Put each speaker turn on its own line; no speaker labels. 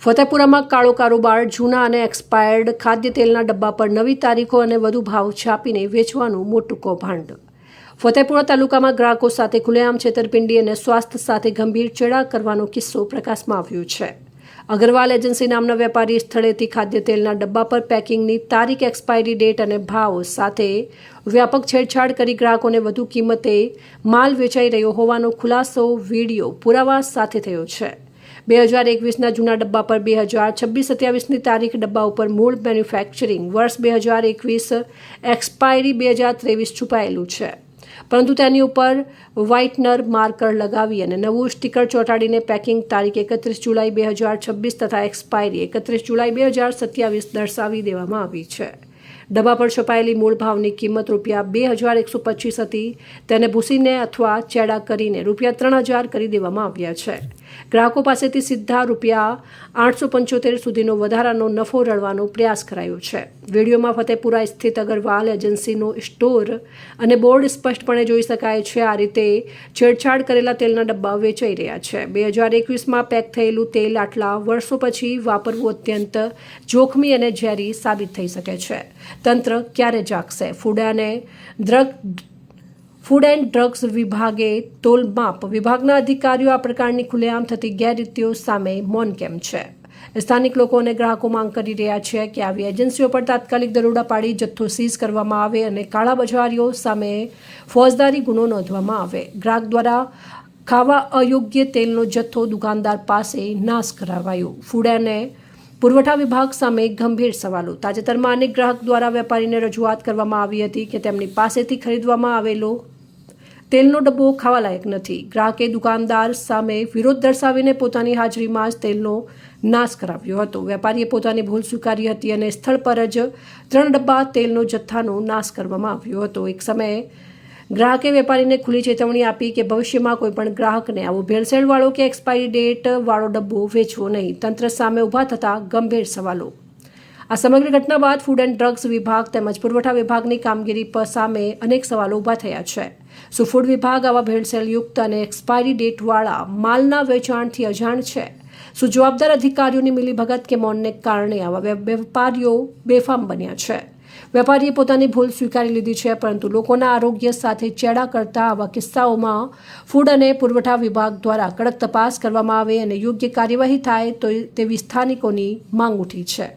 ફતેપુરામાં કાળો કારોબાર, જૂના અને એક્સપાયર્ડ ખાદ્ય તેલના ડબ્બા પર નવી તારીખો અને વધુ ભાવ છાપીને વેચવાનું મોટું કૌભાંડ. ફતેપુરા તાલુકામાં ગ્રાહકો સાથે ખુલ્લેઆમ છેતરપિંડી અને સ્વાસ્થ્ય સાથે ગંભીર ચેડા કરવાનો કિસ્સો પ્રકાશમાં આવ્યો છે. અગ્રવાલ એજન્સી નામના વેપારી સ્થળેથી ખાદ્ય તેલના ડબ્બા પર પેકિંગની તારીખ, એક્સપાયરી ડેટ અને ભાવ સાથે વ્યાપક છેડછાડ કરી ગ્રાહકોને વધુ કિંમતે માલ વેચાઈ રહ્યો હોવાનો ખુલાસો વિડીયો પુરાવા સાથે થયો છે. 2021ના જૂના ડબ્બા પર 2026-27ની તારીખ, ડબ્બા ઉપર મૂળ મેન્યુફેક્ચરિંગ વર્ષ 2021, એક્સપાયરી 2023 છુપાયેલું છે, પરંતુ તેની ઉપર વ્હાઇટનર માર્કર લગાવી અને નવું સ્ટીકર ચોંટાડીને પેકિંગ તારીખ 31 જુલાઈ 2026 તથા એક્સપાયરી 31 જુલાઈ 2027 દર્શાવી દેવામાં આવી છે. ડબ્બા પર છપાયેલી મૂળ ભાવની કિંમત ₹2125 હતી. તેને ભૂસીને અથવા ચેડા કરીને ₹3000 કરી દેવામાં આવ્યા છે. ગ્રાહકો પાસેથી સીધા ₹875 સુધીનો વધારાનો નફો રળવાનો પ્રયાસ કરાયો છે. વિડીયોમાં ફતેપુરા સ્થિત અગ્રવાલ એજન્સીનો સ્ટોર અને બોર્ડ સ્પષ્ટપણે જોઈ શકાય છે. આ રીતે છેડછાડ કરેલા તેલના ડબ્બા વેચાઈ રહ્યા છે. 2021માં પેક થયેલું તેલ આટલા વર્ષો પછી વાપરવું અત્યંત જોખમી અને ઝેરી સાબિત થઈ શકે છે. તંત્ર ક્યારે જાગશે? ફૂડ એન્ડ ડ્રગ્સ વિભાગે તોલમાપ વિભાગના અધિકારીઓ આ પ્રકારની ખુલ્લેઆમ થતી ગેરરીતિઓ સામે મૌન કેમ છે? સ્થાનિક લોકો અને ગ્રાહકો માંગ કરી રહ્યા છે કે આવી એજન્સીઓ પર તાત્કાલિક દરોડા પાડી જથ્થો સીઝ કરવામાં આવે અને કાળાબજારીઓ સામે ફોજદારી ગુનો નોંધવામાં આવે. ગ્રાહક દ્વારા ખાવા અયોગ્ય તેલનો જથ્થો દુકાનદાર પાસે નાશ કરાવાયો. ફૂડ અને પુરવઠા વિભાગ સામે ગંભીર સવાલો. તાજેતરમાં અનેક ગ્રાહક દ્વારા વેપારીને રજૂઆત કરવામાં આવી હતી કે તેમની પાસેથી ખરીદવામાં આવેલો તેલનો ડબ્બો ખાવાલાયક નથી. ગ્રાહકે દુકાનદાર સામે વિરોધ દર્શાવીને પોતાની હાજરીમાં જ તેલનો નાશ કરાવ્યો હતો. વેપારીએ પોતાની ભૂલ સ્વીકારી હતી અને સ્થળ પર જ 3 ડબ્બા તેલનો જથ્થાનો નાશ કરવામાં આવ્યો હતો. એક સમયે ગ્રાહકે વેપારીને ખુલ્લી ચેતવણી આપી કે ભવિષ્યમાં કોઈપણ ગ્રાહકને આવો ભેળસેળવાળો કે એક્સપાયરી ડેટ વાળો ડબ્બો વેચવો નહીં. તંત્ર સામે ઊભા થતા ગંભીર સવાલો. આ સમગ્ર ઘટના બાદ ફૂડ એન્ડ ડ્રગ્સ વિભાગ તેમજ પુરવઠા વિભાગની કામગીરી પર સામે અનેક સવાલો ઊભા થયા છે. શું ફૂડ વિભાગ આવા ભેળસેળયુક્ત અને એક્સપાયરી ડેટવાળા માલના વેચાણથી અજાણ છે? શું જવાબદાર અધિકારીઓની મિલીભગત કે મૌનને કારણે આવા વેપારીઓ બેફામ બન્યા છે? વેપારીએ પોતાની ભૂલ સ્વીકારી લીધી છે, પરંતુ લોકોના આરોગ્ય સાથે ચેડા કરતા આવા કિસ્સાઓમાં ફૂડ અને પુરવઠા વિભાગ દ્વારા કડક તપાસ કરવામાં આવે અને યોગ્ય કાર્યવાહી થાય તો તેવી સ્થાનિકોની માંગ ઉઠી છે.